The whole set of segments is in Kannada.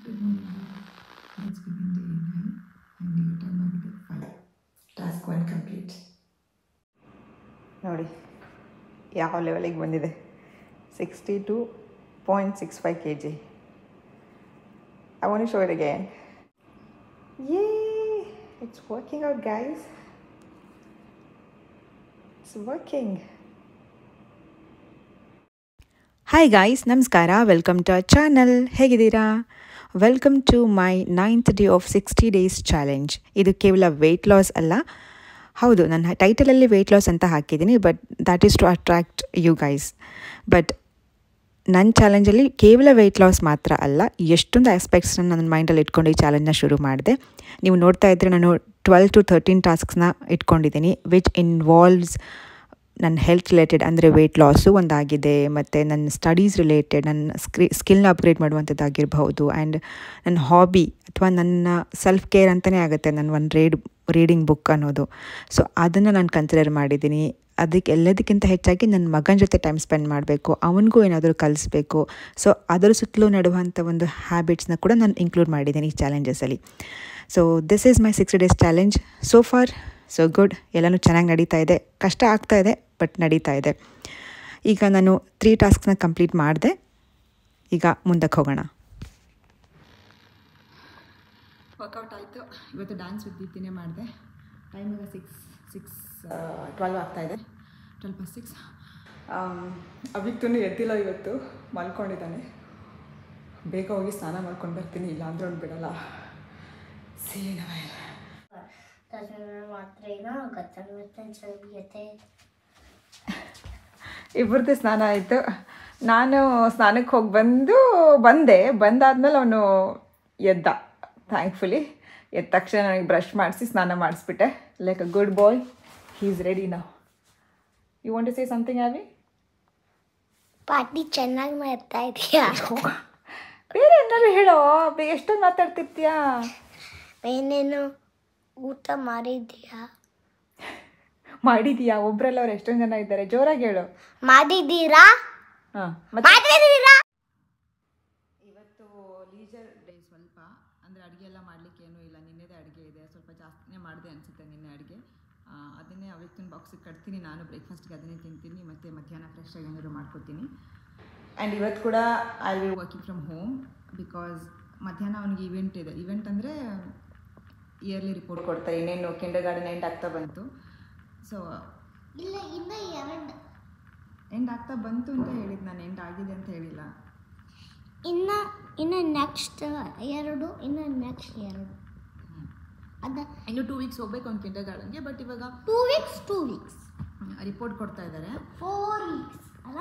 Good morning. Let's begin day 9 and your time ಆಗಿದೆ 5. Task 1 complete. ನೋಡಿ ಯಾವ ಲೆವೆಲಿಗೆ ಬಂದಿದೆ 62.65 kg. I want to show it again. Yay! It's working out, guys. It's working. Hi guys, ನಮಸ್ಕಾರ. Welcome to our channel. ಹೇಗಿದ್ದೀರಾ? Welcome to my 9th day of 60 days challenge. ಇದು ಕೇವಲ ವೆಯ್ಟ್ ಲಾಸ್ ಅಲ್ಲ. ಹೌದು, ನನ್ನ ಟೈಟಲಲ್ಲಿ ವೆಯ್ಟ್ ಲಾಸ್ ಅಂತ ಹಾಕಿದ್ದೀನಿ, but that is to attract you guys. But ನನ್ನ ಚಾಲೆಂಜಲ್ಲಿ ಕೇವಲ ವೆಯ್ಟ್ ಲಾಸ್ ಮಾತ್ರ ಅಲ್ಲ, ಎಷ್ಟೊಂದು ಆಸ್ಪೆಕ್ಟ್ಸ್ನ ನನ್ನ ಮೈಂಡಲ್ಲಿ ಇಟ್ಕೊಂಡು ಈ ಚಾಲೆಂಜ್ನ ಶುರು ಮಾಡಿದೆ. ನೀವು ನೋಡ್ತಾ ಇದ್ದರೆ ನಾನು 12 to 13 ಟಾಸ್ಕ್ಸ್ನ ಇಟ್ಕೊಂಡಿದ್ದೀನಿ, ವಿಚ್ ಇನ್ವಾಲ್ವ್ಸ್ ನನ್ನ ಹೆಲ್ತ್ ರಿಲೇಟೆಡ್, ಅಂದರೆ ವೆಯ್ಟ್ ಲಾಸು ಒಂದಾಗಿದೆ, ಮತ್ತು ನನ್ನ ಸ್ಟಡೀಸ್ ರಿಲೇಟೆಡ್, ನನ್ನ ಸ್ಕಿಲ್ನ ಅಪ್ಗ್ರೇಡ್ ಮಾಡುವಂಥದ್ದಾಗಿರ್ಬಹುದು, ಆ್ಯಂಡ್ ನನ್ನ ಹಾಬಿ ಅಥವಾ ನನ್ನ ಸೆಲ್ಫ್ ಕೇರ್ ಅಂತಲೇ ಆಗುತ್ತೆ ನನ್ನ ಒಂದು ರೀಡಿಂಗ್ ಬುಕ್ ಅನ್ನೋದು. ಸೊ ಅದನ್ನು ನಾನು ಕನ್ಸಿಡರ್ ಮಾಡಿದ್ದೀನಿ. ಅದಕ್ಕೆ ಎಲ್ಲದಕ್ಕಿಂತ ಹೆಚ್ಚಾಗಿ ನನ್ನ ಮಗನ ಜೊತೆ ಟೈಮ್ ಸ್ಪೆಂಡ್ ಮಾಡಬೇಕು, ಅವನಿಗೂ ಏನಾದರೂ ಕಲಿಸ್ಬೇಕು. ಸೊ ಅದರ ಸುತ್ತಲೂ ನಡುವಂಥ ಒಂದು ಹ್ಯಾಬಿಟ್ಸ್ನ ಕೂಡ ನಾನು ಇನ್ಕ್ಲೂಡ್ ಮಾಡಿದ್ದೀನಿ ಈ ಚಾಲೆಂಜಸಲ್ಲಿ. So this is my 60 days challenge. So far so good. ಎಲ್ಲನೂ ಚೆನ್ನಾಗಿ ನಡೀತಾ ಇದೆ. ಕಷ್ಟ ಆಗ್ತಾ ಇದೆ, ಬಟ್ ನಡೀತಾ ಇದೆ. ಈಗ ನಾನು 3 ಟಾಸ್ಕ್ನ ಕಂಪ್ಲೀಟ್ ಮಾಡಿದೆ. ಈಗ ಮುಂದಕ್ಕೆ ಹೋಗೋಣ. ವರ್ಕೌಟ್ ಆಯಿತು. ಇವತ್ತು ಡ್ಯಾನ್ಸ್ ವಿತ್ ದೀಪ್ತಿನೇ ಮಾಡಿದೆ. ಟೈಮ್ ಈಗ 12 ಆಗ್ತಾಯಿದೆ, 12:06. ಅವಿಕ್ತೂ ಎದ್ದಿಲ್ಲ, ಇವತ್ತು ಮಲ್ಕೊಂಡಿದ್ದಾನೆ. ಬೇಗ ಹೋಗಿ ಸ್ನಾನ ಮಾಡ್ಕೊಂಡು ಬರ್ತೀನಿ, ಇಲ್ಲ ಅಂದ್ರೆ ಅವ್ನು ಬಿಡಲ್ಲ. ಇಬ್ಬರದ್ದು ಸ್ನಾನ ಆಯಿತು. ನಾನು ಸ್ನಾನಕ್ಕೆ ಹೋಗಿ ಬಂದಾದ್ಮೇಲೆ ಅವನು ಎದ್ದ. ಥ್ಯಾಂಕ್ಫುಲಿ ಎದ್ದ ತಕ್ಷಣ ನನಗೆ ಬ್ರಷ್ ಮಾಡಿಸಿ ಸ್ನಾನ ಮಾಡಿಸ್ಬಿಟ್ಟೆ. Like a good boy, he is ready now. You want to say something Avi? Party ಚೆನ್ನಾಗಿ ಮಾಡ್ತಾ ಇದೆಯಾ? ಬೇರೆ ಏನಾದ್ರು ಹೇಳೋ, ಎಷ್ಟೊಂದು ಮಾತಾಡ್ತಿರ್ತೀಯಾ? ಏನೇನು ಊಟ ಮಾಡಿದ್ದೀಯಾ? ಒಬ್ರಲ್ಲ ಅವ್ರು ಎಷ್ಟೊಂದು ಜನ ಇದ್ದಾರೆ, ಜೋರಾಗಿ ಹೇಳು. ಮಾಡಿದ್ದೀರಾ? ಹಾಂ, ಮಾಡಿದ್ದೀರಾ? ಇವತ್ತು ಲೀಜರ್ ಡೇ ಸ್ವಲ್ಪ, ಅಂದರೆ ಅಡುಗೆ ಎಲ್ಲ ಮಾಡಲಿಕ್ಕೆ ಏನೂ ಇಲ್ಲ. ನಿನ್ನೆದೇ ಅಡುಗೆ ಇದೆ, ಸ್ವಲ್ಪ ಜಾಸ್ತಿನೇ ಮಾಡಿದೆ ಅನಿಸುತ್ತೆ ನಿನ್ನೆ ಅಡುಗೆ. ಅದನ್ನೇ ಅವತ್ತಿನ ಬಾಕ್ಸಿಗೆ ಕಟ್ತೀನಿ, ನಾನು ಬ್ರೇಕ್ಫಾಸ್ಟ್ಗೆ ಅದನ್ನೇ ತಿಂತೀನಿ, ಮತ್ತು ಮಧ್ಯಾಹ್ನ ಫ್ರೆಶ್ ಆಗಿ ಏನಾದ್ರು ಮಾಡ್ಕೊತೀನಿ. ಆ್ಯಂಡ್ ಇವತ್ತು ಕೂಡ I will working from home, because ಮಧ್ಯಾಹ್ನ ಅವನಿಗೆ ಈವೆಂಟ್ ಅಂದರೆ ಇಯರ್ಲಿ ರಿಪೋರ್ಟ್ ಕೊಡ್ತಾರೆ. ಇನ್ನೇನು ಕಿಂಡರ್ ಗಾರ್ಡನ್ ಎಂಡ್ ಆಗ್ತಾ ಬಂತು. ಸೊ ಇಲ್ಲ, ಇನ್ನು ಎಂಡ್ ಆಗ್ತಾ ಬಂತು ಅಂತ ಹೇಳಿದ್ದು ನಾನು, ಎಂಡ್ ಆಗಿದೆ ಅಂತ ಹೇಳಿಲ್ಲ. ಇನ್ನು ನೆಕ್ಸ್ಟ್ 2, ಇನ್ನು ನೆಕ್ಸ್ಟ್ 2 ಅದ ಇನ್ನು 2 weeks ಹೋಗ್ಬೇಕು ಅವ್ನು ಕಿಂಡರ್ ಗಾರ್ಡನ್ಗೆ. ಬಟ್ ಇವಾಗ 2 weeks ರಿಪೋರ್ಟ್ ಕೊಡ್ತಾ ಇದ್ದಾರೆ. 4 weeks ಅಲ್ಲ,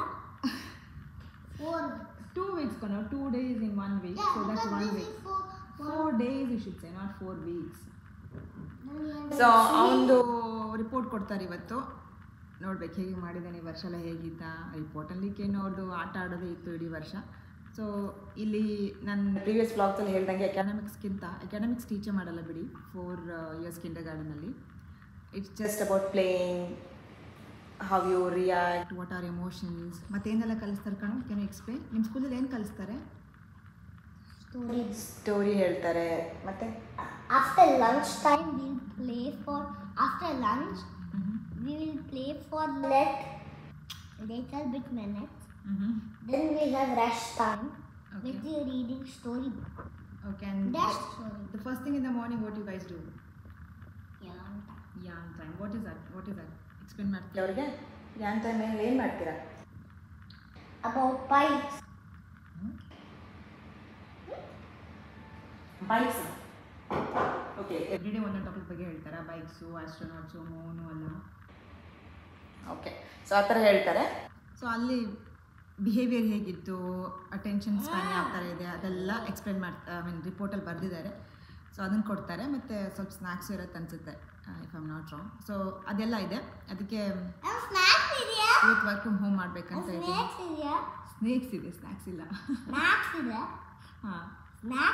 2 weeks ಕಣೋ, 2 days in 1 week. So that's 1 week. 4 days you should say, not 4 weeks. So ಅವನದು ರಿಪೋರ್ಟ್ ಕೊಡ್ತಾರೆ ಇವತ್ತು. ನೋಡ್ಬೇಕು ಹೇಗೆ ಮಾಡಿದ್ದಾನೆ, ಈ ವರ್ಷ ಎಲ್ಲ ಹೇಗಿದ್ದ. ರಿಪೋರ್ಟಲ್ಲಿಕ್ಕೇನು ಅವ್ರದ್ದು ಆಟ ಆಡೋದೇ ಇತ್ತು ಇಡೀ ವರ್ಷ. ಸೊ ಇಲ್ಲಿ ನನ್ನ ಪ್ರೀವಿಯಸ್ ವ್ಲಾಗ್ಸಲ್ಲಿ ಹೇಳ್ದಂಗೆ ಅಕಾಡೆಮಿಕ್ಸ್ ಟೀಚೇ ಮಾಡಲ್ಲ ಬಿಡಿ 4 years ಕಿಂಡರ್ ಗಾರ್ಡನಲ್ಲಿ. It's just about playing, how you react, what are emotions, ಮತ್ತೇನೆಲ್ಲ ಕಲಿಸ್ತಾರೆ ಕಣೋ. Can you explain? ನಿಮ್ಮ ಸ್ಕೂಲಲ್ಲಿ ಏನು ಕಲಿಸ್ತಾರೆ? ಸ್ಟೋರಿ ಹೇಳ್ತಾರೆ. ಮತ್ತು after lunch time we will play for little bit minutes. Then we have rest time with the reading story book. Okay, and That's story. the first thing in the morning, what you guys do? Yeah. Yarn time. What is that? Explain ಮಾಡ್ತೀರಾ ಅವ್ರಿಗೆ? yarn time ಏನು ಮಾಡ್ತೀರಾ? About bikes. Bikes. Okay, every day ಒಂದೊಂದು ಟಾಪಿಕ್ ಬಗ್ಗೆ ಹೇಳ್ತಾರೆ. ಬೈಕ್ಸು, ಆಸ್ಟ್ರೋನಾಟ್ಸು, ಮೂನು ಎಲ್ಲ. ಓಕೆ, ಸೊ ಆ ಥರ ಹೇಳ್ತಾರೆ. ಸೊ ಅಲ್ಲಿ ಬಿಹೇವಿಯರ್ ಹೇಗಿತ್ತು, ಅಟೆನ್ಷನ್ ಸ್ಪ್ಯಾನ್ ಯಾವ ಥರ ಇದೆ, ಅದೆಲ್ಲ ಎಕ್ಸ್ಪ್ಲೇನ್ ರಿಪೋರ್ಟಲ್ಲಿ ಬರೆದಿದ್ದಾರೆ. ಸೊ ಅದನ್ನು ಕೊಡ್ತಾರೆ. ಮತ್ತು ಸ್ವಲ್ಪ ಸ್ನ್ಯಾಕ್ಸು ಇರುತ್ತೆ ಅನಿಸುತ್ತೆ, if I am not wrong. So ಅದೆಲ್ಲ ಇದೆ. ಅದಕ್ಕೆ ಇವತ್ತು ವರ್ಕ್ ಫ್ರಮ್ ಹೋಮ್ ಮಾಡಬೇಕಂತ ಇದೆ. ಸ್ನೇಕ್ಸ್ ಇದೆ, ಸ್ನ್ಯಾಕ್ಸ್ ಇಲ್ಲ. ಹಾಂ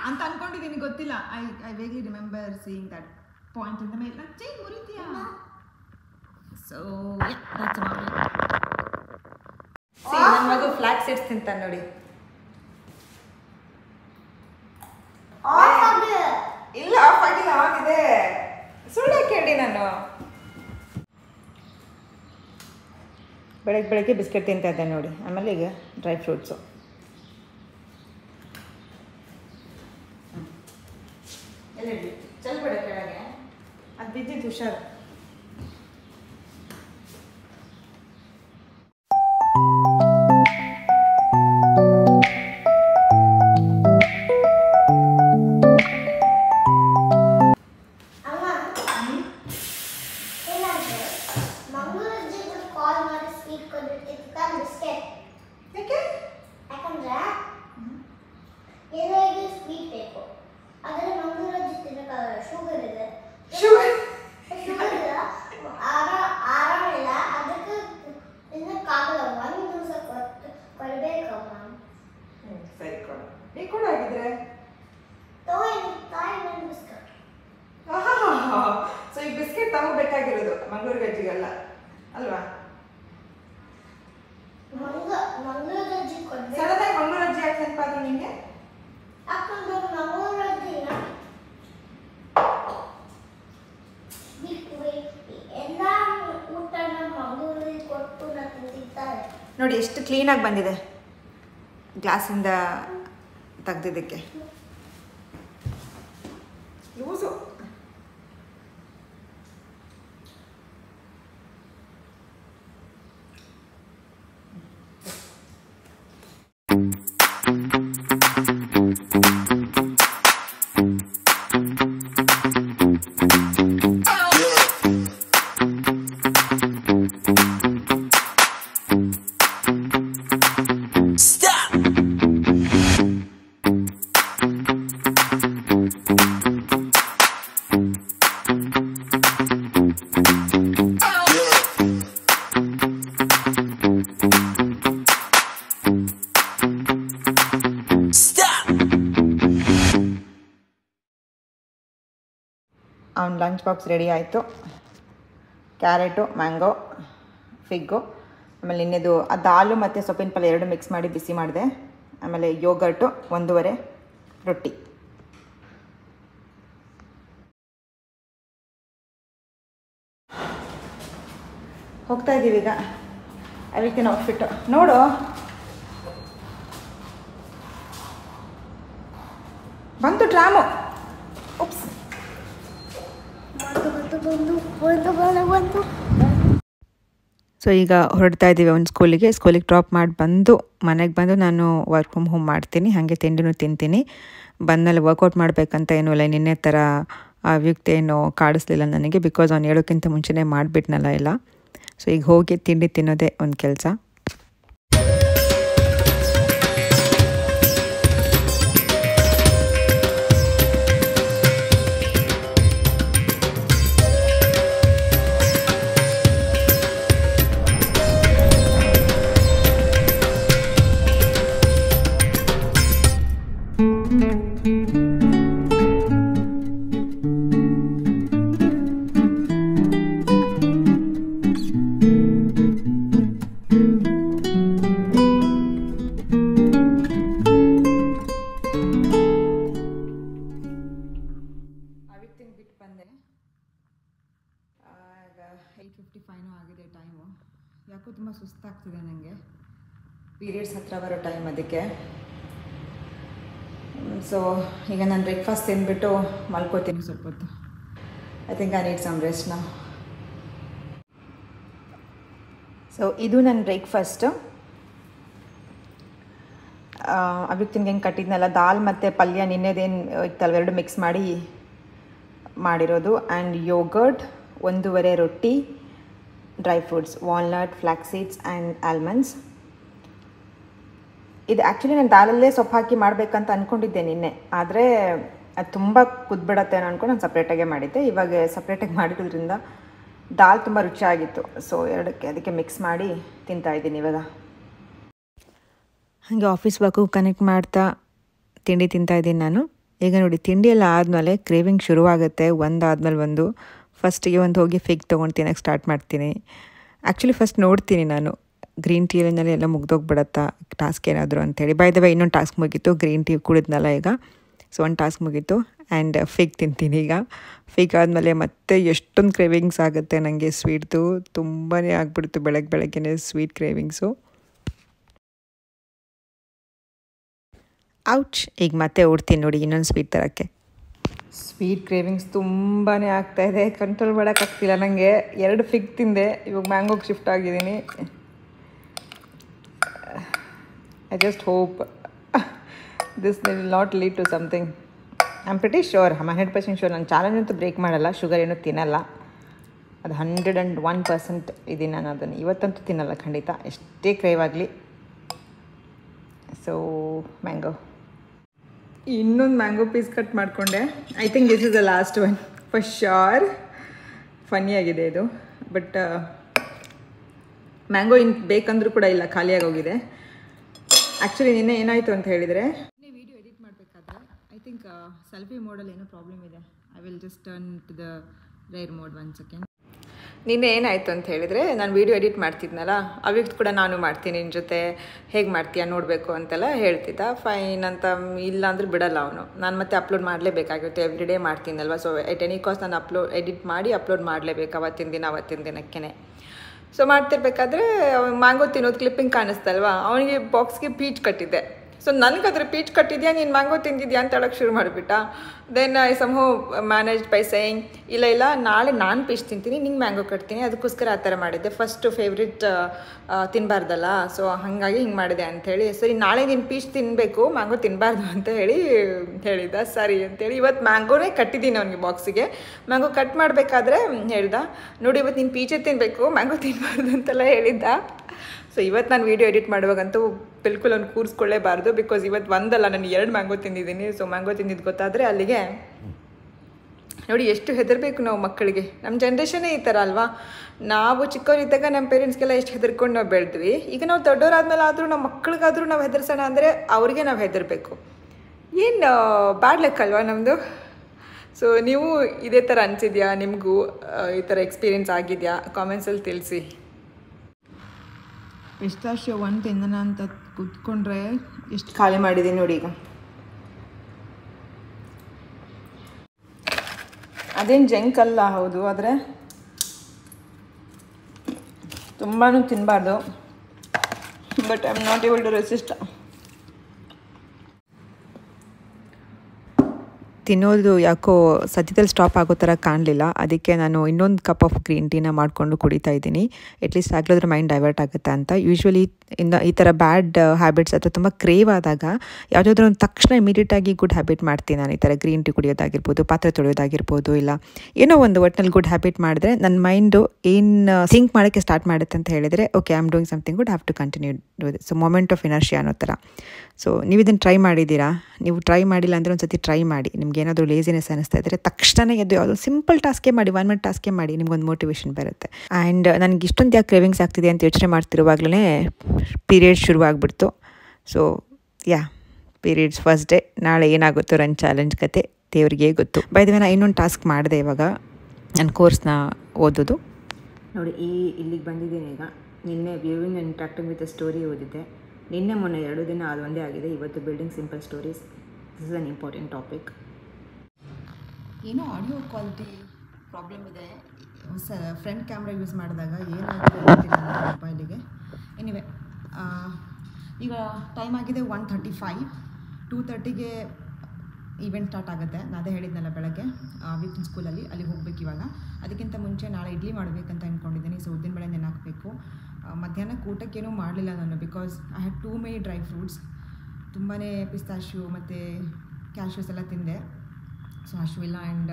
ಅಂತ ಅನ್ಕೊಂಡಿದ್ದೀನಿ, ಗೊತ್ತಿಲ್ಲ. I vaguely remember seeing that point ಅಂತ ಮೇಲೆ ಚೈನ್ ಮುರಿತೀಯಾ. So that's about it. ನನ್ನ ಮಗು ಫ್ಲಾಕ್ ಸೀಡ್ಸ್ ತಿಂತಾನೆ ನೋಡಿ. ಮಾಡಿದೆ, ಸುಳ್ಳು ಕೇಳಿ ನಾನು. ಬೆಳಗ್ಗೆ ಬಿಸ್ಕೆಟ್ ತಿಂತಾ ಇದ್ದೆ ನೋಡಿ. ಆಮೇಲೆ ಈಗ ಡ್ರೈ ಫ್ರೂಟ್ಸು. ಎಲ್ಲ ಚಲ್ಬೇಡ ಕೆಳಗೆ, ಅದು ಬಿದ್ದಿದ್ದು ಹುಷಾರು. ಸೊ ಈ ಬಿಸ್ಕೆಟ್ ತಗೋಬೇಕಾಗಿರೋದು ಮಂಗಳೂರು ಗಜ್ಜಿಗೆಲ್ಲ ಅಲ್ವಾ? ಸಡನ್ನಾಗಿ ಮಂಗಳೂರು ಅಜ್ಜಿ ಯಾಕೆ ನೆನಪಾದ್ರು ನಿಮಗೆ? ನೋಡಿ ಎಷ್ಟು ಕ್ಲೀನಾಗಿ ಬಂದಿದೆ ಗ್ಲಾಸಿಂದ ತೆಗ್ದಿದ್ದಕ್ಕೆ. ಲೂಸು. ಅವ್ನ ಲಂಚ್ ಬಾಕ್ಸ್ ರೆಡಿ ಆಯಿತು. ಕ್ಯಾರೆಟು, ಮ್ಯಾಂಗೋ, ಫಿಗ್ಗು, ಆಮೇಲೆ ಇನ್ನೇದು ಆ ದಾಲು ಮತ್ತು ಸೊಪ್ಪಿನ ಪಲ್ಯ ಎರಡು ಮಿಕ್ಸ್ ಮಾಡಿ ಬಿಸಿ ಮಾಡಿದೆ. ಆಮೇಲೆ ಯೋಗರ್ಟು, 1.5 ರೊಟ್ಟಿ. ಹೋಗ್ತಾ ಇದ್ದೀವಿ ಈಗ. ಅವಿಕಿನ ಔಟ್ಫಿಟ್ಟು ನೋಡು. ಬಂತು ಟ್ರಾಮು. ಉಪ್ಸ್. ಸೊ ಈಗ ಹೊರಡ್ತಾ ಇದ್ದೀವಿ ಒಂದು ಸ್ಕೂಲಿಗೆ ಡ್ರಾಪ್ ಮಾಡಿ ಬಂದು ಮನೆಗೆ ಬಂದು ನಾನು ವರ್ಕ್ ಫ್ರಮ್ ಹೋಮ್ ಮಾಡ್ತೀನಿ. ಹಾಗೆ ತಿಂಡಿನೂ ತಿಂತೀನಿ. ಬಂದಮೇಲೆ ವರ್ಕೌಟ್ ಮಾಡಬೇಕಂತ ಏನೂ ಇಲ್ಲ. ನಿನ್ನೆ ಥರ ವ್ಯಕ್ತಿ ಏನೋ ಕಾಡಿಸ್ಲಿಲ್ಲ ನನಗೆ, ಬಿಕಾಸ್ ಅವ್ನು ಹೇಳೋಕ್ಕಿಂತ ಮುಂಚೆನೇ ಮಾಡಿಬಿಟ್ನಲ್ಲ ಎಲ್ಲ. ಸೊ ಈಗ ಹೋಗಿ ತಿಂಡಿ ತಿನ್ನೋದೇ ಒಂದು ಕೆಲಸ. ಬಿಟ್ಟು ಬಂದೆ. ಈಗ 8:55 ಆಗಿದೆ ಟೈಮು. ಯಾಕೋ ತುಂಬ ಸುಸ್ತಾಗ್ತಿದೆ ನನಗೆ. ಪೀರಿಯಡ್ಸ್ ಹತ್ರ ಬರೋ ಟೈಮ್ ಅದಕ್ಕೆ. ಸೊ ಈಗ ನಾನು ಬ್ರೇಕ್ಫಾಸ್ಟ್ ತಿಂದ್ಬಿಟ್ಟು ಮಲ್ಕೋತೀನಿ ಸ್ವಲ್ಪ ಹೊತ್ತು. I think I need some rest now. So ಇದು ನನ್ನ ಬ್ರೇಕ್ಫಾಸ್ಟು. ಅಭಿಕ್ತಿನ್ಗೆ ಹೆಂಗೆ ಕಟ್ಟಿದ್ನಲ್ಲ, ದಾಲ್ ಮತ್ತು ಪಲ್ಯ ನಿನ್ನೆದೇನು ಇತ್ತಲ್ವ ಎರಡು ಮಿಕ್ಸ್ ಮಾಡಿ ಮಾಡಿರೋದು. ಆ್ಯಂಡ್ ಯೋಗರ್ಟ್, 1.5 ರೊಟ್ಟಿ, dry fruits, walnut, flax seeds and almonds. ಇದು ಆ್ಯಕ್ಚುಲಿ ನಾನು ದಾಲಲ್ಲೇ ಸೊಪ್ಪು ಹಾಕಿ ಮಾಡಬೇಕಂತ ಅಂದ್ಕೊಂಡಿದ್ದೆ ನಿನ್ನೆ. ಆದರೆ ಅದು ತುಂಬ ಕುದ್ಬಿಡತ್ತೆ ಅನ್ನೋ ಅಂದ್ಕೊಂಡು ನಾನು ಸಪ್ರೇಟಾಗೆ ಮಾಡಿದ್ದೆ. ಇವಾಗ ಸಪ್ರೇಟಾಗಿ ಮಾಡಿರೋದ್ರಿಂದ ದಾಲ್ ತುಂಬ ರುಚಿಯಾಗಿತ್ತು. ಸೊ ಅದಕ್ಕೆ ಮಿಕ್ಸ್ ಮಾಡಿ ತಿಂತಾಯಿದ್ದೀನಿ ಇವಾಗ. ಹಾಗೆ ಆಫೀಸ್ ವರ್ಕು ಕನೆಕ್ಟ್ ಮಾಡ್ತಾ ತಿಂಡಿ ತಿಂತಾಯಿದ್ದೀನಿ ನಾನು. ಈಗ ನೋಡಿ ತಿಂಡಿ ಎಲ್ಲ ಆದಮೇಲೆ ಕ್ರೇವಿಂಗ್ ಶುರುವಾಗುತ್ತೆ, ಒಂದಾದ್ಮೇಲೆ ಒಂದು. ಫಸ್ಟಿಗೆ ಒಂದು ಹೋಗಿ ಫಿಗ್ ತೊಗೊಂಡು ತಿನ್ನೋಕ್ಕೆ ಸ್ಟಾರ್ಟ್ ಮಾಡ್ತೀನಿ. ಆ್ಯಕ್ಚುಲಿ ಫಸ್ಟ್ ನೋಡ್ತೀನಿ ನಾನು ಗ್ರೀನ್ ಟೀನಲ್ಲಿ ಎಲ್ಲ ಮುಗ್ದೋಗ್ಬಿಡತ್ತಾ ಟಾಸ್ಕ್ ಏನಾದರೂ ಅಂಥೇಳಿ. ಬೈ ದ ವೇ ಇನ್ನೊಂದು ಟಾಸ್ಕ್ ಮುಗೀತು, ಗ್ರೀನ್ ಟೀ ಕುಡಿದ್ನಲ್ಲ ಈಗ. ಸೊ ಒಂದು ಟಾಸ್ಕ್ ಮುಗೀತು. ಆ್ಯಂಡ್ ಫಿಗ್ ತಿಂತೀನಿ ಈಗ. ಫಿಗ್ ಆದಮೇಲೆ ಮತ್ತೆ ಎಷ್ಟೊಂದು ಕ್ರೇವಿಂಗ್ಸ್ ಆಗುತ್ತೆ ನನಗೆ ಸ್ವೀಟ್ದು. ತುಂಬಾ ಆಗಿಬಿಡ್ತು ಬೆಳಗ್ಗೆನೇ ಸ್ವೀಟ್ ಕ್ರೇವಿಂಗ್ಸು. ಔಚ್, ಈಗ ಮತ್ತೆ ಓಡ್ತೀನಿ ನೋಡಿ ಇನ್ನೊಂದು ಸ್ವೀಟ್ ತರೋಕ್ಕೆ. ಸ್ವೀಟ್ ಕ್ರೇವಿಂಗ್ಸ್ ತುಂಬಾ ಆಗ್ತಾಯಿದೆ, ಕಂಟ್ರೋಲ್ ಮಾಡೋಕ್ಕಾಗ್ತಿಲ್ಲ ನನಗೆ. 2 ಫಿಗ್ ತಿಂದೆ, ಇವಾಗ ಮ್ಯಾಂಗೋಗೆ ಶಿಫ್ಟ್ ಆಗಿದ್ದೀನಿ. I just hope this will not lead to something. I am pretty sure, 100% sure. ನಾನು ಚಾಲೆಂಜ್ ಅಂತೂ ಬ್ರೇಕ್ ಮಾಡಲ್ಲ, ಶುಗರ್ ಏನೂ ತಿನ್ನಲ್ಲ. ಅದು 101% ಇದೀನಿ ನಾನು. ಅದನ್ನು ಇವತ್ತಂತೂ ತಿನ್ನಲ್ಲ ಖಂಡಿತ, ಎಷ್ಟೇ ಕ್ರೇವ್ ಆಗಲಿ. ಸೊ ಮ್ಯಾಂಗೋ, ಇನ್ನೊಂದು ಮ್ಯಾಂಗೋ ಪೀಸ್ ಕಟ್ ಮಾಡಿಕೊಂಡೆ. I think this is the last one for sure. ಫನ್ನಿಯಾಗಿದೆ ಇದು, ಬಟ್ ಮ್ಯಾಂಗೋ ಇನ್ನು ಬೇಕಂದ್ರೂ ಕೂಡ ಇಲ್ಲ, ಖಾಲಿಯಾಗಿ ಹೋಗಿದೆ. ಆ್ಯಕ್ಚುಲಿ ನಿನ್ನೆ ಏನಾಯಿತು ಅಂತ ಹೇಳಿದರೆ, ನಿನ್ನೆ ವೀಡಿಯೋ ಎಡಿಟ್ ಮಾಡಬೇಕಾದ್ರೆ ಐ ಥಿಂಕ್ ಸೆಲ್ಫಿ ಮೋಡಲ್ಲಿ ಏನೋ ಪ್ರಾಬ್ಲಮ್ ಇದೆ. I will just turn to the rear mode 1 second. ನಿನ್ನೆ ಏನಾಯಿತು ಅಂತ ಹೇಳಿದರೆ, ನಾನು ವೀಡಿಯೋ ಎಡಿಟ್ ಮಾಡ್ತಿದ್ನಲ್ಲ, ಅವಿಗೆ ಕೂಡ ನಾನು ಮಾಡ್ತೀನಿ ನಿನ್ನ ಜೊತೆ, ಹೇಗೆ ಮಾಡ್ತೀಯ ನೋಡಬೇಕು ಅಂತೆಲ್ಲ ಹೇಳ್ತಿದ್ದ. ಫೈನ್ ಅಂತ, ಇಲ್ಲ ಅಂದ್ರೆ ಬಿಡಲ್ಲ ಅವನು. ನಾನು ಮತ್ತೆ ಅಪ್ಲೋಡ್ ಮಾಡಲೇಬೇಕಾಗುತ್ತೆ, ಎವ್ರಿ ಡೇ ಮಾಡ್ತೀನಲ್ವ. ಸೊ ಎಟ್ ಎನಿ ಕಾಸ್ಟ್ ನಾನು ಎಡಿಟ್ ಮಾಡಿ ಅಪ್ಲೋಡ್ ಮಾಡಲೇಬೇಕು ಅವತ್ತಿನ ದಿನಕ್ಕೇ. ಸೊ ಮಾಡ್ತಿರ್ಬೇಕಾದ್ರೆ ಮ್ಯಾಂಗೋ ತಿನ್ನೋದು ಕ್ಲಿಪ್ಪಿಂಗ್ ಕಾಣಿಸ್ತಲ್ವ, ಅವನಿಗೆ ಬಾಕ್ಸ್ಗೆ ಪೀಚ್ ಕಟ್ಟಿದ್ದೆ. ಸೊ ನನಗಾದ್ರೆ ಪೀಚ್ ಕಟ್ಟಿದ್ಯಾ, ನೀನು ಮ್ಯಾಂಗೋ ತಿಂದಿದ್ಯಾ ಅಂತ ಹೇಳೋಕ್ಕೆ ಶುರು ಮಾಡಿಬಿಟ್ಟ. Then I somehow manage by saying, ಇಲ್ಲ ನಾಳೆ ನಾನು ಪೀಚ್ ತಿಂತೀನಿ, ನಿಂಗೆ ಮ್ಯಾಂಗೋ ಕಟ್ತೀನಿ. ಅದಕ್ಕೋಸ್ಕರ ಆ ಥರ ಮಾಡಿದ್ದೆ. ಫಸ್ಟು ಫೇವ್ರೆಟ್ ತಿನ್ನಬಾರ್ದಲ್ಲ, ಸೊ ಹಾಗಾಗಿ ಹಿಂಗೆ ಮಾಡಿದೆ ಅಂಥೇಳಿ. ಸರಿ ನಾಳೆ ನೀನು ಪೀಚ್ ತಿನ್ನಬೇಕು, ಮ್ಯಾಂಗೋ ತಿನ್ನಬಾರ್ದು ಅಂತ ಹೇಳಿದ್ದ. ಸರಿ ಅಂತೇಳಿ ಇವತ್ತು ಮ್ಯಾಂಗೋನೇ ಕಟ್ಟಿದ್ದೀನಿ ಅವನಿಗೆ ಬಾಕ್ಸಿಗೆ. ಮ್ಯಾಂಗೋ ಕಟ್ ಮಾಡಬೇಕಾದ್ರೆ ಹೇಳ್ದ, ನೋಡಿ ಇವತ್ತು ನೀನು ಪೀಚೇ ತಿನ್ನಬೇಕು, ಮ್ಯಾಂಗೋ ತಿನ್ನಬಾರ್ದು ಅಂತೆಲ್ಲ ಹೇಳಿದ್ದ. ಸೊ ಇವತ್ತು ನಾನು ವೀಡಿಯೋ ಎಡಿಟ್ ಮಾಡುವಾಗಂತೂ ಬಿಲ್ಕುಲ್ ಅವ್ನು ಕೂರಿಸ್ಕೊಳ್ಳೇಬಾರ್ದು, ಬಿಕಾಸ್ ಇವತ್ತು ಒಂದಲ್ಲ ನಾನು 2 ಮ್ಯಾಂಗೋ ತಿಂದಿದ್ದೀನಿ. ಸೊ ಮ್ಯಾಂಗೋ ತಿಂದಿದ್ದು ಗೊತ್ತಾದರೆ ಅಲ್ಲಿಗೆ ನೋಡಿ ಎಷ್ಟು ಹೆದರಬೇಕು ನಾವು ಮಕ್ಕಳಿಗೆ. ನಮ್ಮ ಜನ್ರೇಷನ್ನೇ ಈ ಥರ ಅಲ್ವಾ. ನಾವು ಚಿಕ್ಕವರಿದ್ದಾಗ ನಮ್ಮ ಪೇರೆಂಟ್ಸ್ಗೆಲ್ಲ ಎಷ್ಟು ಹೆದರ್ಕೊಂಡು ನಾವು ಬೆಳೆದ್ವಿ. ಈಗ ನಾವು ದೊಡ್ಡವರಾದ್ಮೇಲೆ ಆದರೂ ನಮ್ಮ ಮಕ್ಕಳಿಗಾದರೂ ನಾವು ಹೆದರ್ಸೋಣ ಅಂದರೆ ಅವ್ರಿಗೆ ನಾವು ಹೆದರಬೇಕು. ಏನು ಬ್ಯಾಡ್ ಲಕ್ ಅಲ್ವಾ ನಮ್ಮದು. ಸೊ ನೀವು ಇದೇ ಥರ ಅನಿಸಿದ್ಯಾ, ನಿಮಗೂ ಈ ಥರ ಎಕ್ಸ್ಪೀರಿಯೆನ್ಸ್ ಆಗಿದೆಯಾ? ಕಾಮೆಂಟ್ಸಲ್ಲಿ ತಿಳಿಸಿ. ಪಿಸ್ತಾಶಿಯೋ 1 ತಿನ್ನೋಣ ಅಂತ ಕೂತ್ಕೊಂಡ್ರೆ ಎಷ್ಟು ಖಾಲಿ ಮಾಡಿದ್ದೀನಿ ನೋಡಿ ಈಗ. ಅದೇನು ಜಂಕ್ ಅಲ್ಲ, ಹೌದು, ಆದರೆ ತುಂಬಾ ತಿನ್ನಬಾರ್ದು. But I am not able to resist. ತಿನ್ನೋದು ಯಾಕೋ ಸದ್ಯದಲ್ಲಿ ಸ್ಟಾಪ್ ಆಗೋ ಥರ ಕಾಣಲಿಲ್ಲ. ಅದಕ್ಕೆ ನಾನು ಇನ್ನೊಂದು ಕಪ್ ಆಫ್ ಗ್ರೀನ್ ಟೀನ ಮಾಡಿಕೊಂಡು ಕುಡಿತಾ ಇದ್ದೀನಿ. ಅಟ್ಲೀಸ್ಟ್ ಆಗಲಾದ್ರೆ ಮೈಂಡ್ ಡೈವರ್ಟ್ ಆಗುತ್ತೆ ಅಂತ. ಯೂಶ್ವಲಿ ಈ ಥರ ಬ್ಯಾಡ್ ಹ್ಯಾಬಿಟ್ಸ್ ಅಥವಾ ತುಂಬ ಕ್ರೇವ್ ಆದಾಗ ಯಾವುದಾದ್ರೂ ಒಂದು ತಕ್ಷಣ ಇಮಿಡಿಯೇಟಾಗಿ ಗುಡ್ ಹ್ಯಾಬಿಟ್ ಮಾಡ್ತೀನಿ ನಾನು. ಈ ಥರ ಗ್ರೀನ್ ಟೀ ಕುಡಿಯೋದಾಗಿರ್ಬೋದು, ಪಾತ್ರೆ ತೊಳೆಯೋದಾಗಿರ್ಬೋದು, ಇಲ್ಲ ಏನೋ ಒಂದು ಒಟ್ಟಿನಲ್ಲಿ ಗುಡ್ ಹ್ಯಾಬಿಟ್ ಮಾಡಿದ್ರೆ ನನ್ನ ಮೈಂಡು ಏನು ಥಿಂಕ್ ಮಾಡೋಕ್ಕೆ ಸ್ಟಾರ್ಟ್ ಮಾಡುತ್ತೆ ಅಂತ ಹೇಳಿದರೆ, okay I am doing something good, have to continue do this. So moment of inertia ಅನ್ನೋ ಥರ. ಸೊ ನೀವು ಇದನ್ನು ಟ್ರೈ ಮಾಡಿದ್ದೀರಾ? ನೀವು ಟ್ರೈ ಮಾಡಿಲ್ಲ ಅಂದರೆ ಒಂದು ಸತಿ ಟ್ರೈ ಮಾಡಿ. ನಿಮ್ಗೆ ಏನಾದರೂ ಲೇಸಿನೆಸ್ ಅನ್ನಿಸ್ತಾ ಇದ್ದರೆ ತಕ್ಷಣ ಎದ್ದು ಯಾವುದೋ ಸಿಂಪಲ್ ಟಾಸ್ಕೇ ಮಾಡಿ, 1 ಮಿನಿಟ್ ಟಾಸ್ಕೇ ಮಾಡಿ, ನಿಮ್ಗೊಂದು ಮೋಟಿವೇಶನ್ ಬರುತ್ತೆ. ಆ್ಯಂಡ್ ನನಗೆ ಇಷ್ಟೊಂದು ಯಾಕೆ ಕ್ರೇವಿಂಗ್ಸ್ ಆಗ್ತಿದೆ ಅಂತ ಯೋಚನೆ ಮಾಡ್ತಿರುವಾಗಲೇ ಪೀರಿಯಡ್ಸ್ ಶುರುವಾಗ್ಬಿಡ್ತು. So periods first day. ನಾಳೆ ಏನಾಗುತ್ತೋ ರನ್ ಚಾಲೆಂಜ್ ಕತೆ ದೇವರಿಗೆ ಗೊತ್ತು. ಬೈ ದ ವೇ ನಾನು ಇನ್ನೊಂದು ಟಾಸ್ಕ್ ಮಾಡಿದೆ ಇವಾಗ, ನನ್ನ ಕೋರ್ಸ್ನ ಓದೋದು ನೋಡಿ. ಇಲ್ಲಿಗೆ ಬಂದಿದ್ದೀನಿ ಈಗ. ನಿನ್ನೆ viewing and interacting with a story ಓದಿದ್ದೆ. ನಿನ್ನೆ ಮೊನ್ನೆ 2 ದಿನ ಅದು ಒಂದೇ ಆಗಿದೆ. ಇವತ್ತು building simple stories. This is an important topic. ಏನೋ ಆಡಿಯೋ ಕ್ವಾಲಿಟಿ ಪ್ರಾಬ್ಲಮ್ ಇದೆ. ಫ್ರಂಟ್ ಕ್ಯಾಮ್ರಾ ಯೂಸ್ ಮಾಡಿದಾಗ ಏನಾಗಿದೆ ಗೊತ್ತಿಲ್ಲ ಮೊಬೈಲಿಗೆ. ಎನಿವೆ, ಈಗ ಟೈಮ್ ಆಗಿದೆ 1:35. 2:30ಗೆ ಈವೆಂಟ್ ಸ್ಟಾರ್ಟ್ ಆಗುತ್ತೆ. ನಾನು ಅದೇ ಹೇಳಿದ್ನಲ್ಲ ಬೆಳಗ್ಗೆ ವಿಕ್ಟಿನ್ ಸ್ಕೂಲಲ್ಲಿ, ಅಲ್ಲಿಗೆ ಹೋಗ್ಬೇಕು ಇವಾಗ. ಅದಕ್ಕಿಂತ ಮುಂಚೆ ನಾಳೆ ಇಡ್ಲಿ ಮಾಡಬೇಕಂತ ಅಂದ್ಕೊಂಡಿದ್ದೀನಿ. ಸೊ ಉದ್ದಿನಬೇಳೆ ನೆನಾಕಬೇಕು. ಮಧ್ಯಾಹ್ನಕ್ಕೆ ಊಟಕ್ಕೇನೂ ಮಾಡಲಿಲ್ಲ ನಾನು, because I had too many dry fruits. ತುಂಬಾ ಪಿಸ್ತಾಶಿಯೋ ಮತ್ತು ಕ್ಯಾಶ್ಯೂಸ್ ಎಲ್ಲ ತಿಂದೆ. ಸೊ ಹಶುವಿಲ್ಲ. And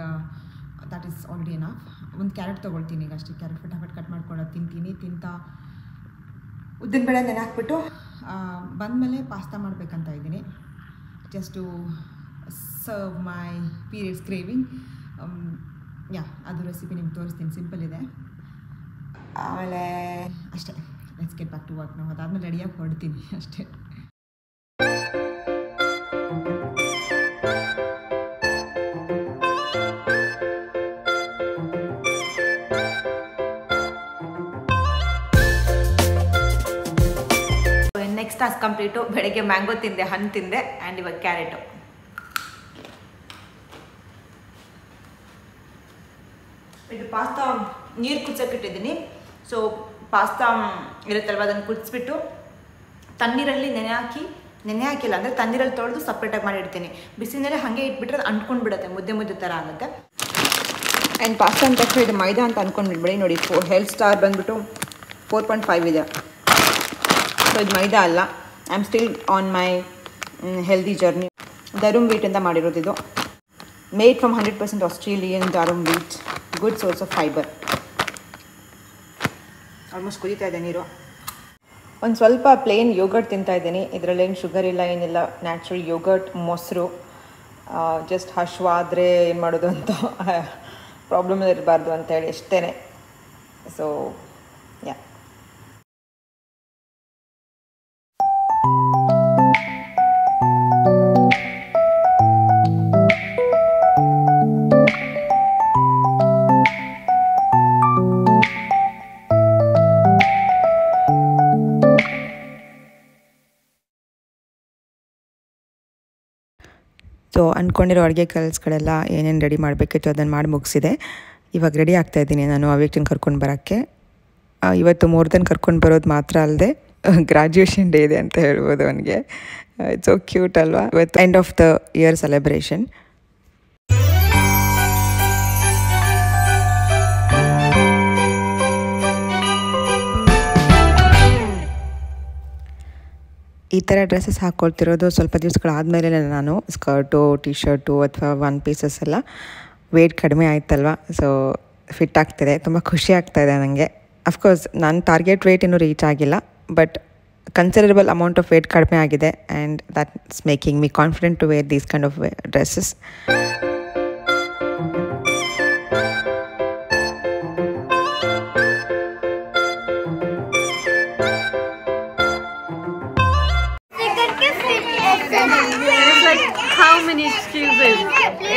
that is already enough. ಒಂದು ಕ್ಯಾರೆಟ್ ತೊಗೊಳ್ತೀನಿ ಈಗ ಅಷ್ಟೇ. ಕ್ಯಾರೆಟ್ ಫಟಾಫಟ್ ಕಟ್ ಮಾಡ್ಕೊಂಡು ತಿಂತೀನಿ. ಉದ್ದಿನಬೇಳೆ ನೆನಾಕ್ಬಿಟ್ಟು ಬಂದಮೇಲೆ ಪಾಸ್ತಾ ಮಾಡಬೇಕಂತ ಇದ್ದೀನಿ, just to serve my periods craving. ಅದು ರೆಸಿಪಿ ನಿಮ್ಗೆ ತೋರಿಸ್ತೀನಿ. ಸಿಂಪಲ್ ಇದೆ. ಆಮೇಲೆ ಅಷ್ಟೇ, let's get back to work ನಾವು. ಅದಾದಮೇಲೆ ರೆಡಿಯಾಗಿ ಹೊರಡ್ತೀನಿ ಅಷ್ಟೇ. Next task complete. ಬೆಳಗ್ಗೆ ಮ್ಯಾಂಗೋ ತಿಂದೆ, ಹಣ್ಣು ತಿಂದೆ, ಆ್ಯಂಡ್ ಇವಾಗ ಕ್ಯಾರೆಟು. ಇದು ಪಾಸ್ತಾ ನೀರು ಕುದಿಸೋಕ್ಕಿಟ್ಟಿದ್ದೀನಿ. ಸೊ ಪಾಸ್ತಾ ಇರುತ್ತಲ್ವ ಅದನ್ನು ಕುದಿಸ್ಬಿಟ್ಟು ತಣ್ಣೀರಲ್ಲಿ ನೆನೆ ಹಾಕಿಲ್ಲ ಅಂದರೆ ತಣ್ಣೀರಲ್ಲಿ ತೊಳೆದು ಸಪ್ರೇಟಾಗಿ ಮಾಡಿಡ್ತೀನಿ. ಬಿಸಿನಲ್ಲೇ ಹಾಗೆ ಇಟ್ಬಿಟ್ರೆ ಅದು ಅಂಟ್ಕೊಂಡು ಬಿಡುತ್ತೆ, ಮುದ್ದೆ ಥರ ಆಗುತ್ತೆ. ಆ್ಯಂಡ್ ಪಾಸ್ತಾ ಅಂತ ತಕ್ಷಣ ಇದು ಮೈದಾ ಅಂತ ಅಂದ್ಕೊಂಡ್ಬಿಡ್ಬೇಡಿ. ನೋಡಿ ಹೆಲ್ತ್ ಸ್ಟಾರ್ ಬಂದುಬಿಟ್ಟು 4.5 ಇದೆ. ಸೊ ಇದು ಮೈದಾ ಅಲ್ಲ. I am still on my healthy journey. Durum ವೀಟಿಂದ ಮಾಡಿರೋದು ಇದು. Made from 100% Australian durum wheat. Good source of fibre. Almost ಕುದೀತಾ ಇದೆ ನೀರು. ಒಂದು ಸ್ವಲ್ಪ ಪ್ಲೇನ್ ಯೋಗರ್ಟ್ ತಿಂತಾಯಿದ್ದೀನಿ. ಇದರಲ್ಲೇನು ಶುಗರ್ ಇಲ್ಲ, ಏನಿಲ್ಲ. ನ್ಯಾಚುರಲ್ ಯೋಗರ್ಟ್, ಮೊಸರು. ಜಸ್ಟ್ ಹಶ್ವಾದರೆ ಏನು ಮಾಡೋದು ಅಂತ ಪ್ರಾಬ್ಲಮ್ ಇರಬಾರ್ದು ಅಂತೇಳಿ ಅಷ್ಟೇ. So yeah. ಸೊ ಅಂದ್ಕೊಂಡಿರೋ ಅಡುಗೆ ಕೆಲಸಗಳೆಲ್ಲ ಏನೇನು ರೆಡಿ ಮಾಡಬೇಕಿತ್ತು ಅದನ್ನು ಮಾಡಿ ಮುಗಿಸಿದೆ. ಇವಾಗ ರೆಡಿ ಆಗ್ತಾಯಿದ್ದೀನಿ ನಾನು ಅವ್ಯಕ್ಟಿನ ಕರ್ಕೊಂಡು ಬರೋಕ್ಕೆ. ಇವತ್ತು ಮೂರ್ದನ್ ಕರ್ಕೊಂಡು ಬರೋದು ಮಾತ್ರ ಅಲ್ಲದೆ ಗ್ರ್ಯಾಜುಯೇಷನ್ ಡೇ ಇದೆ ಅಂತ ಹೇಳ್ಬೋದು ಅವನಿಗೆ. ಇಟ್ಸ್ ಸೋ ಕ್ಯೂಟ್ ಅಲ್ವಾ? ಇವತ್ತು end of the year celebration. ಈ ಥರ ಡ್ರೆಸ್ಸಸ್ ಹಾಕ್ಕೊಳ್ತಿರೋದು ಸ್ವಲ್ಪ ದಿವಸಗಳಾದಮೇಲೆ ನಾನು ಸ್ಕರ್ಟು, ಟಿ ಶರ್ಟು ಅಥವಾ ಒನ್ ಪೀಸಸ್ ಎಲ್ಲ ವೇಟ್ ಕಡಿಮೆ ಆಯ್ತಲ್ವ. ಸೊ ಫಿಟ್ ಆಗ್ತಿದೆ, ತುಂಬ ಖುಷಿ ಆಗ್ತಾಯಿದೆ ನನಗೆ. ಅಫ್ಕೋರ್ಸ್ ನನ್ನ ಟಾರ್ಗೆಟ್ ವೇಟ್ ಇನ್ನೂ ರೀಚ್ ಆಗಿಲ್ಲ, but considerable amount of weight ಕಡಿಮೆ ಆಗಿದೆ. And that's making me confident to wear these kind of dresses. How many excuses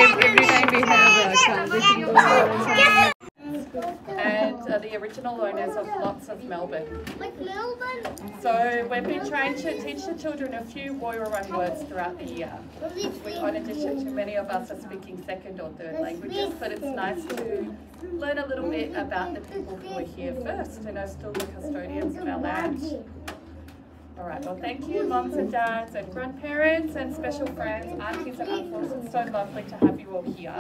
every time we have a transition? And the original owners of lots of Melbourne. So we've been trying to teach the children a few Woiwurrung words throughout the year. In addition to many of us are speaking second or third languages, but it's nice to learn a little bit about the people who are here first and are still the custodians of our land. All right, well, thank you, mums and dads and grandparents and special friends, aunties and uncles. It's so lovely to have you all here.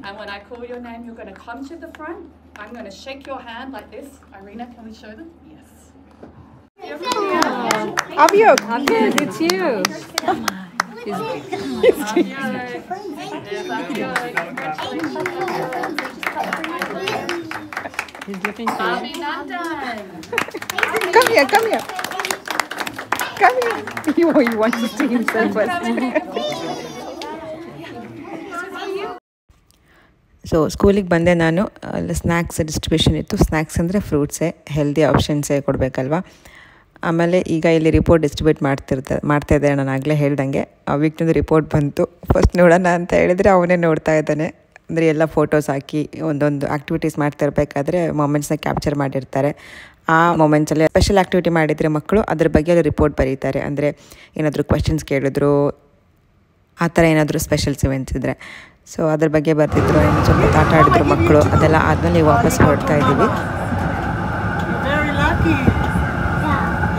And when I call your name, you're going to come to the front. I'm going to shake your hand like this. Irina, can we show them? Yes. Avyog, It's you. He's looking for you. come here. He wants to see himself first. So ಸ್ಕೂಲಿಗೆ ಬಂದೆ ನಾನು. ಅಲ್ಲಿ ಸ್ನ್ಯಾಕ್ಸ್ ಡಿಸ್ಟ್ರಿಬ್ಯೂಷನ್ ಇತ್ತು. ಸ್ನ್ಯಾಕ್ಸ್ ಅಂದರೆ ಫ್ರೂಟ್ಸೇ, ಹೆಲ್ದಿ ಆಪ್ಷನ್ಸೇ ಕೊಡಬೇಕಲ್ವ. ಆಮೇಲೆ ಈಗ ಇಲ್ಲಿ ರಿಪೋರ್ಟ್ ಡಿಸ್ಟ್ರಿಬ್ಯೂಟ್ ಮಾಡ್ತಾಯಿದ್ದೆ. ನಾನು ಆಗಲೇ ಹೇಳ್ದಂಗೆ ಆ ವೀಕ್ನಿಂದ ರಿಪೋರ್ಟ್ ಬಂತು. ಫಸ್ಟ್ ನೋಡೋಣ ಅಂತ ಹೇಳಿದರೆ ಅವನೇ ನೋಡ್ತಾ ಇದ್ದಾನೆ. ಅಂದರೆ ಎಲ್ಲ ಫೋಟೋಸ್ ಹಾಕಿ ಒಂದೊಂದು ಆ್ಯಕ್ಟಿವಿಟೀಸ್ ಮಾಡ್ತಾ ಇರಬೇಕಾದ್ರೆ ಮೊಮೆಂಟ್ಸ್ನ ಕ್ಯಾಪ್ಚರ್ ಮಾಡಿರ್ತಾರೆ. ಆ ಮೊಮೆಂಟ್ಸಲ್ಲಿ ಸ್ಪೆಷಲ್ ಆ್ಯಕ್ಟಿವಿಟಿ ಮಾಡಿದರೆ ಮಕ್ಕಳು ಅದ್ರ ಬಗ್ಗೆ ಅಲ್ಲಿ ರಿಪೋರ್ಟ್ ಬರೀತಾರೆ. ಅಂದರೆ ಏನಾದರೂ ಕ್ವೆಶನ್ಸ್ ಕೇಳಿದ್ರು, ಆ ಥರ ಏನಾದರೂ ಸ್ಪೆಷಲ್ಸ್ ಇವೆಂಟ್ಸ್ ಇದ್ದರೆ ಸೊ ಅದ್ರ ಬಗ್ಗೆ ಬರ್ತಿದ್ರು. ಇನ್ನು ಸ್ವಲ್ಪ ಆಟ ಆಡಿದ್ರು ಮಕ್ಕಳು. ಅದೆಲ್ಲ ಆದಮೇಲೆ ವಾಪಸ್ ಹೊರಡ್ತಾ ಇದ್ದೀವಿ. Very lucky.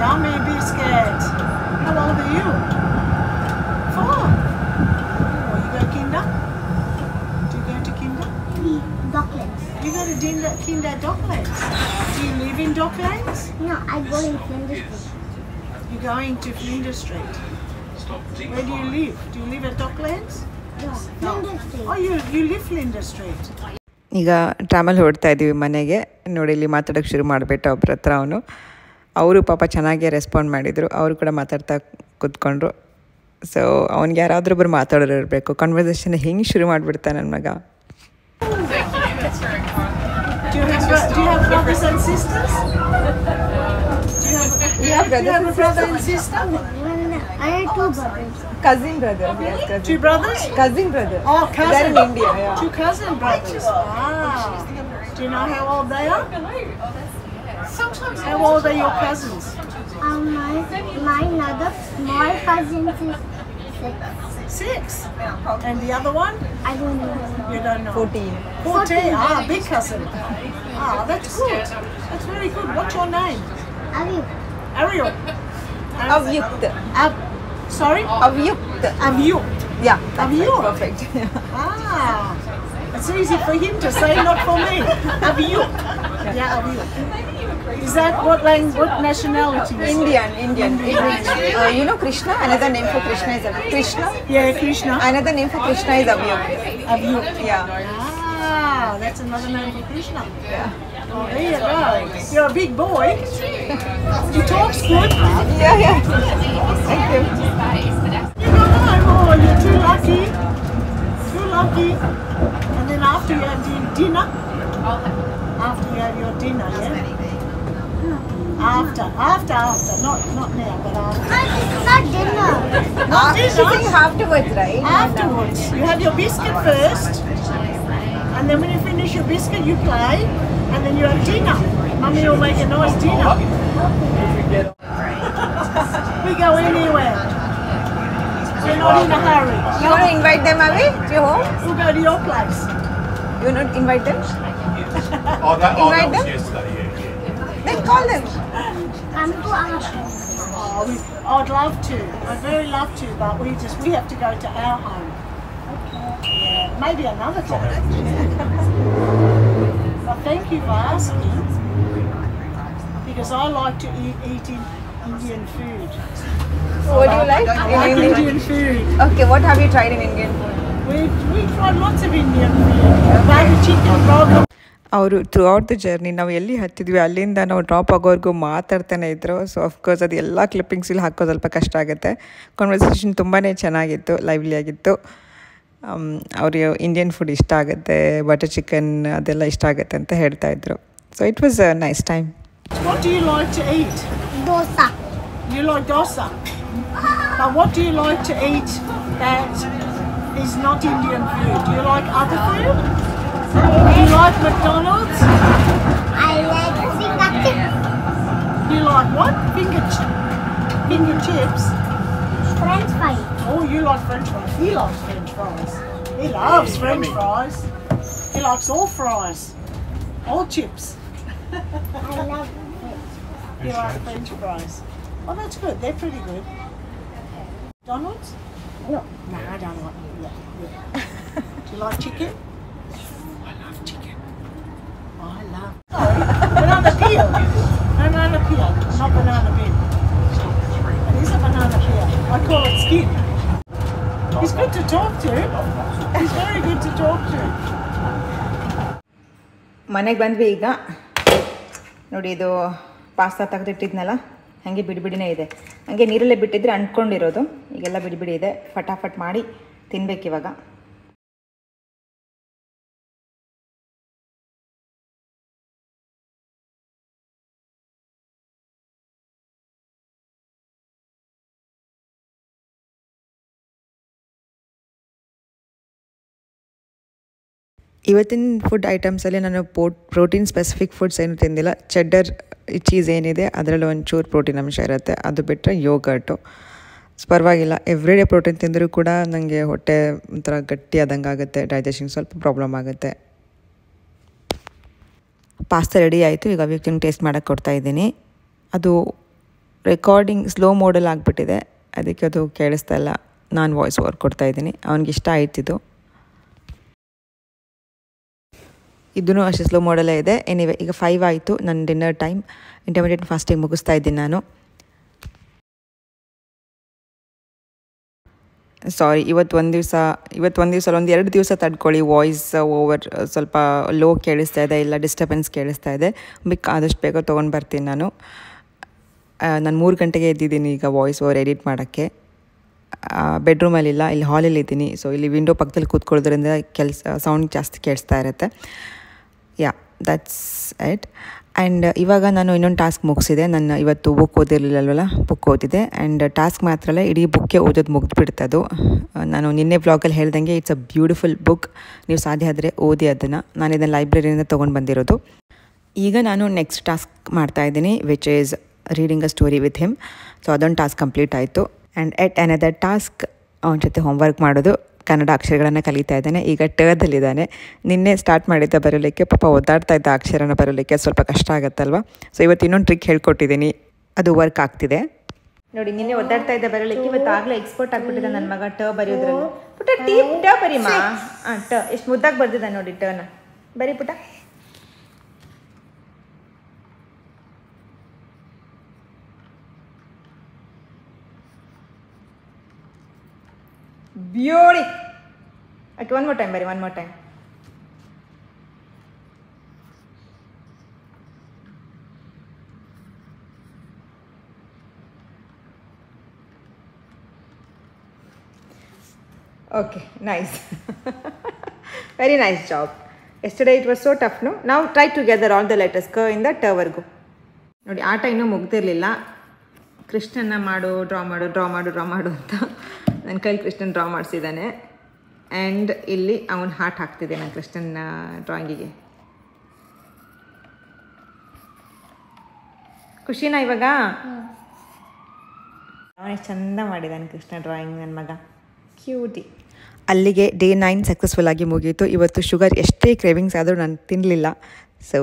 Y'all may be scared. How old are you? 4. Oh, you go kinder? Do you go to kinder? Docklands. You go to kinder Docklands. Do you live in Docklands? No, I go in Flinders Street. You're going to Flinders Street. Where do you live? Do you live at Docklands? No, Flinders Street. Oh, you live Flinders Street. ಈಗ ಟ್ರಾಮಲ್ಲಿ ಹೊರಡ್ತಾ ಇದ್ದೀವಿ ಮನೆಗೆ. ನೋಡಿ ಇಲ್ಲಿ ಮಾತಾಡೋಕ್ಕೆ ಶುರು ಮಾಡಿಬಿಟ್ಟು ಒಬ್ಬರ ಹತ್ರ ಅವರು ಪಾಪ ಚೆನ್ನಾಗೇ ರೆಸ್ಪಾಂಡ್ ಮಾಡಿದರು. ಅವರು ಕೂಡ ಮಾತಾಡ್ತಾ ಕೂತ್ಕೊಂಡ್ರು. ಸೊ ಅವ್ನಿಗೆ ಯಾರಾದರೂ ಒಬ್ಬರು ಮಾತಾಡೋರು ಇರಬೇಕು. ಕಾನ್ವರ್ಸೇಷನ್ ಹೆಂಗೆ ಶುರು ಮಾಡಿಬಿಡ್ತಾನೆ ನನ್ನ ಮಗ. Do you have brothers and sisters? Do you have a brother and sister? I have 2 brothers. Cousin brother. Yes, cousin. 2 brothers? Cousin brother. Oh, cousin. They're in India. Yeah. 2 cousin brothers. Wow. Do you know how old they are? How old are your cousins? My another small cousin is 6. 6. And the other one? I don't know. You don't know. 14. 14. Ah, big cousin. Ah, that's good. That's very good. What's your name? Avi. Ariel. Avyukt. Sorry? Avyukt. Avyuk. Yeah, Avyuk. perfect. Ah, it's easy for him to say, not for me. Avyuk. Yeah, Avyuk. Is that what language, what nationality? Indian. You know Krishna? Another name for Krishna is Avyukt. Krishna? Yeah, Krishna. Another name for Krishna is Avyukt. Avyuk. Yeah. Ah, that's another name for Krishna. Yeah. Oh, there you go. You're a big boy. You talk's good. Yeah. Thank you. You go home. Oh, you're too lucky. Too lucky. And then after you have dinner? After you have your dinner, yeah? After, not now, but after. It's not dinner. Not She's dinner. saying afterwards, right? Afterwards, you have your biscuit first, and then when you finish your biscuit, you play, and then you have dinner. Mummy will make a nice dinner. We go anywhere. We're not in a hurry. You want to invite them, Avi, to your home? We'll go to your place. You want to invite them? That Invite was them? yesterday, yeah. Then call them. Come to our house. Oh, I'd love to. I'd very love to, but we have to go to our home. Yeah, maybe another time. But thank you for asking, because I like to eat Indian food. What do you like? I like Indian food. Okay, what have you tried in Indian food? We tried lots of Indian food. Butter chicken, burger. ಅವರು ಥ್ರೂ ಔಟ್ ದ ಜರ್ನಿ ನಾವು ಎಲ್ಲಿ ಹತ್ತಿದ್ವಿ ಅಲ್ಲಿಂದ ನಾವು ಡ್ರಾಪ್ ಆಗೋವರೆಗೂ ಮಾತಾಡ್ತಾನೆ ಇದ್ದರು. ಸೊ ಅಫ್ಕೋರ್ಸ್ ಅದು ಎಲ್ಲ ಕ್ಲಿಪ್ಪಿಂಗ್ಸ್ ಇಲ್ಲಿ ಹಾಕೋ ಸ್ವಲ್ಪ ಕಷ್ಟ ಆಗುತ್ತೆ. ಕಾನ್ವರ್ಸೇಷನ್ ತುಂಬಾ ಚೆನ್ನಾಗಿತ್ತು, ಲೈವ್ಲಿ ಆಗಿತ್ತು. ಅವ್ರಿಗೆ ಇಂಡಿಯನ್ ಫುಡ್ ಇಷ್ಟ ಆಗುತ್ತೆ, ಬಟರ್ ಚಿಕನ್ ಅದೆಲ್ಲ ಇಷ್ಟ ಆಗುತ್ತೆ ಅಂತ ಹೇಳ್ತಾ ಇದ್ರು. So it was a nice time. What do you like to eat? Dosa. You like dosa. But what do you like to eat that is not Indian food? Do you like other food? Do you like McDonald's? I like finger chips. You like what? Finger chips? French fries. Oh, you like French fries. He likes French fries. He loves French fries. He likes all fries. All chips. I love it. You like French fries. Oh, that's good. They're pretty good. McDonald's? No. No, I don't like that. Yeah. Do you like chicken? I love chicken. Oh, I love. Sorry, banana peel. Banana peel, not banana peel. It is a banana peel. I call it skin. He's good to talk to. He's very good to talk to. ಮನೆಗೆ ಬಂದ್ವಿ ಈಗ. ನೋಡಿ, ಇದು ಪಾಸ್ತಾ ತೆಗೆದಿಟ್ಟಿದ್ನಲ್ಲ, ಹಾಗೆ ಬಿಡಿಬಿಡಿನೇ ಇದೆ. ಹಾಗೆ ನೀರಲ್ಲೇ ಬಿಟ್ಟಿದ್ರೆ ಅಂಟ್ಕೊಂಡಿರೋದು. ಈಗೆಲ್ಲ ಬಿಡಿಬಿಡಿ ಇದೆ. ಫಟಾಫಟ್ ಮಾಡಿ ತಿನ್ಬೇಕಿವಾಗ. ಇವತ್ತಿನ ಫುಡ್ ಐಟಮ್ಸಲ್ಲಿ ನಾನು ಪ್ರೋಟೀನ್ ಸ್ಪೆಸಿಫಿಕ್ ಫುಡ್ಸ್ ಏನು ತಿಂದಿಲ್ಲ. ಚೆಡ್ಡರ್ ಚೀಸ್ ಏನಿದೆ ಅದರಲ್ಲಿ ಒಂಚೂರು ಪ್ರೋಟೀನ್ ಅಂಶ ಇರುತ್ತೆ, ಅದು ಬಿಟ್ಟರೆ ಯೋಗರ್ಟು. ಪರವಾಗಿಲ್ಲ, ಎವ್ರಿಡೇ ಪ್ರೋಟೀನ್ ತಿಂದರೂ ಕೂಡ ನನಗೆ ಹೊಟ್ಟೆ ಒಂಥರ ಗಟ್ಟಿ ಆದಂಗೆ ಆಗುತ್ತೆ, ಡೈಜೆಷನ್ ಸ್ವಲ್ಪ ಪ್ರಾಬ್ಲಮ್ ಆಗುತ್ತೆ. ಪಾಸ್ತಾ ರೆಡಿ ಆಯಿತು. ಈಗ ವ್ಯಕ್ತಿನ ಟೇಸ್ಟ್ ಮಾಡೋಕ್ಕೆ ಕೊಡ್ತಾಯಿದ್ದೀನಿ. ಅದು ರೆಕಾರ್ಡಿಂಗ್ ಸ್ಲೋ ಮೋಡಲ್ಲಿ ಆಗಿಬಿಟ್ಟಿದೆ, ಅದಕ್ಕೆ ಅದು ಕೇಳಿಸ್ತಾ ಇಲ್ಲ. ನಾನು ವಾಯ್ಸ್ ಓವರ್ ಕೊಡ್ತಾಯಿದ್ದೀನಿ. ಅವ್ನಿಗೆ ಇಷ್ಟ ಆಯ್ತಿದ್ದು. ಇದೂ ಅಷ್ಟೇ ಸ್ಲೋ ಮೋಡಲ್ಲೇ ಇದೆ. ಎನಿವೆ, ಈಗ 5 ಆಯಿತು, ನನ್ನ ಡಿನ್ನರ್ ಟೈಮ್. ಇಂಟರ್ಮೀಡಿಯೇಟ್ ಫಾಸ್ಟಿಂಗ್ ಮುಗಿಸ್ತಾ ಇದ್ದೀನಿ ನಾನು. ಸಾರಿ, ಇವತ್ತು ಒಂದು ದಿವಸ ಒಂದು 2 ದಿವಸ ತಡ್ಕೊಳ್ಳಿ. ವಾಯ್ಸ್ ಓವರ್ ಸ್ವಲ್ಪ ಲೋ ಕೇಳಿಸ್ತಾ ಇದೆ, ಇಲ್ಲ ಡಿಸ್ಟರ್ಬೆನ್ಸ್ ಕೇಳಿಸ್ತಾ ಇದೆ. ಆದಷ್ಟು ಬೇಗ ತೊಗೊಂಡು ಬರ್ತೀನಿ ನಾನು. 3 ಗಂಟೆಗೆ ಎದ್ದಿದ್ದೀನಿ ಈಗ ವಾಯ್ಸ್ ಓವರ್ ಎಡಿಟ್ ಮಾಡೋಕ್ಕೆ. ಬೆಡ್ರೂಮಲ್ಲಿಲ್ಲ, ಇಲ್ಲಿ ಹಾಲಲ್ಲಿ ಇದ್ದೀನಿ. ಸೊ ಇಲ್ಲಿ ವಿಂಡೋ ಪಕ್ಕದಲ್ಲಿ ಕೂತ್ಕೊಳ್ಳೋದ್ರಿಂದ ಸೌಂಡ್ ಜಾಸ್ತಿ ಕೇಳಿಸ್ತಾ ಇರುತ್ತೆ. ಯಾ, ದಟ್ಸ್ ಇಟ್. ಆ್ಯಂಡ್ ಇವಾಗ ನಾನು ಇನ್ನೊಂದು ಟಾಸ್ಕ್ ಮುಗಿಸಿದೆ. ನಾನು ಇವತ್ತು ಬುಕ್ ಓದಿರಲಿಲ್ಲವಲ್ಲ, ಬುಕ್ ಓದಿದೆ. ಆ್ಯಂಡ್ ಟಾಸ್ಕ್ ಮಾತ್ರ ಅಲ್ಲ, ಇಡೀ ಬುಕ್ಕೆ ಓದೋದು ಮುಗಿದ್ಬಿಡ್ತದು. ನಾನು ನಿನ್ನೆ ವ್ಲಾಗಲ್ಲಿ ಹೇಳ್ದಂಗೆ ಇಟ್ಸ್ ಅ ಬ್ಯೂಟಿಫುಲ್ ಬುಕ್. ನೀವು ಸಾಧ್ಯ ಆದರೆ ಓದಿ ಅದನ್ನು. ನಾನು ಇದನ್ನು ಲೈಬ್ರರಿಯಿಂದ ತೊಗೊಂಡು ಬಂದಿರೋದು. ಈಗ ನಾನು ನೆಕ್ಸ್ಟ್ ಟಾಸ್ಕ್ ಮಾಡ್ತಾಯಿದ್ದೀನಿ, which is reading a story with him. So ಅದೊಂದು ಟಾಸ್ಕ್ ಕಂಪ್ಲೀಟ್ ಆಯಿತು. ಆ್ಯಂಡ್ ಎಟ್ ಅನದರ್ ಟಾಸ್ಕ್ ಅವನ ಜೊತೆ ಹೋಮ್ವರ್ಕ್ ಮಾಡೋದು, ಕನ್ನಡ ಅಕ್ಷರಗಳನ್ನು ಕಲಿತಾ ಇದ್ದಾನೆ. ಈಗ ಟದಲ್ಲಿದ್ದಾನೆ. ನಿನ್ನೆ ಸ್ಟಾರ್ಟ್ ಮಾಡಿದ್ದ ಬರೋಲಿಕ್ಕೆ, ಪಾಪ ಒದ್ದಾಡ್ತಾ ಇದ್ದ ಅಕ್ಷರನ ಬರೋಲಿಕ್ಕೆ ಸ್ವಲ್ಪ ಕಷ್ಟ ಆಗುತ್ತಲ್ವ. ಸೊ ಇವತ್ತು ಇನ್ನೊಂದು ಟ್ರಿಕ್ ಹೇಳ್ಕೊಟ್ಟಿದ್ದೀನಿ, ಅದು ವರ್ಕ್ ಆಗ್ತಿದೆ. ನೋಡಿ, ನಿನ್ನೆ ಒದ್ದಾಡ್ತಾ ಇದ್ದ ಬರೋಲಿಕ್ಕೆ ಇವತ್ತು ಆಗಲೇ ಎಕ್ಸ್ಪೋರ್ಟ್ ಆಗಿಬಿಟ್ಟಿದೆ ನನ್ನ ಮಗ ಟ ಬರೆಯೋದ್ರಲ್ಲಿ. ಪುಟ ಟ ಬರೀಮಾ. ಟ ಎಷ್ಟು ಮುದ್ದಾಗಿ ಬರ್ದಿದ್ದಾನೆ ನೋಡಿ, ಟನ ಬರೀ ಪುಟ. Beauty. Okay, one more time ಬರಿ, one more time. Okay, nice. Very nice job. Yesterday it was so tough, no? Now try together all the letters, ಕ ಇಂದ ಟ ವರ್ಗು. ನೋಡಿ, ಆಟ ಇನ್ನೂ ಮುಗ್ದಿರಲಿಲ್ಲ. ಕೃಷ್ಣನ್ನ ಡ್ರಾ ಮಾಡು ಅಂತ ನನ್ನ ಕೈಲಿ ಕೃಷ್ಣನ್ ಡ್ರಾ ಮಾಡಿಸಿದ್ದಾನೆ. ಆ್ಯಂಡ್ ಇಲ್ಲಿ ಅವನ ಹಾರ್ಟ್ ಹಾಕ್ತಿದೆ ನಾನು ಕೃಷ್ಣನ ಡ್ರಾಯಿಂಗಿಗೆ. ಖುಷಿನಾ ಇವಾಗ? ಅವನೆಷ್ಟು ಚಂದ ಮಾಡಿದ್ದಾನೆ ಕೃಷ್ಣ ಡ್ರಾಯಿಂಗ್ ನನ್ನ ಮಗ, ಕ್ಯೂಟಿ. ಅಲ್ಲಿಗೆ ಡೇ 9 ಸಕ್ಸಸ್ಫುಲ್ ಆಗಿ ಮುಗೀತು. ಇವತ್ತು ಶುಗರ್ ಎಷ್ಟೇ ಕ್ರೇವಿಂಗ್ಸ್ ಆದರೂ ನಾನು ತಿನ್ನಲಿಲ್ಲ. ಸೊ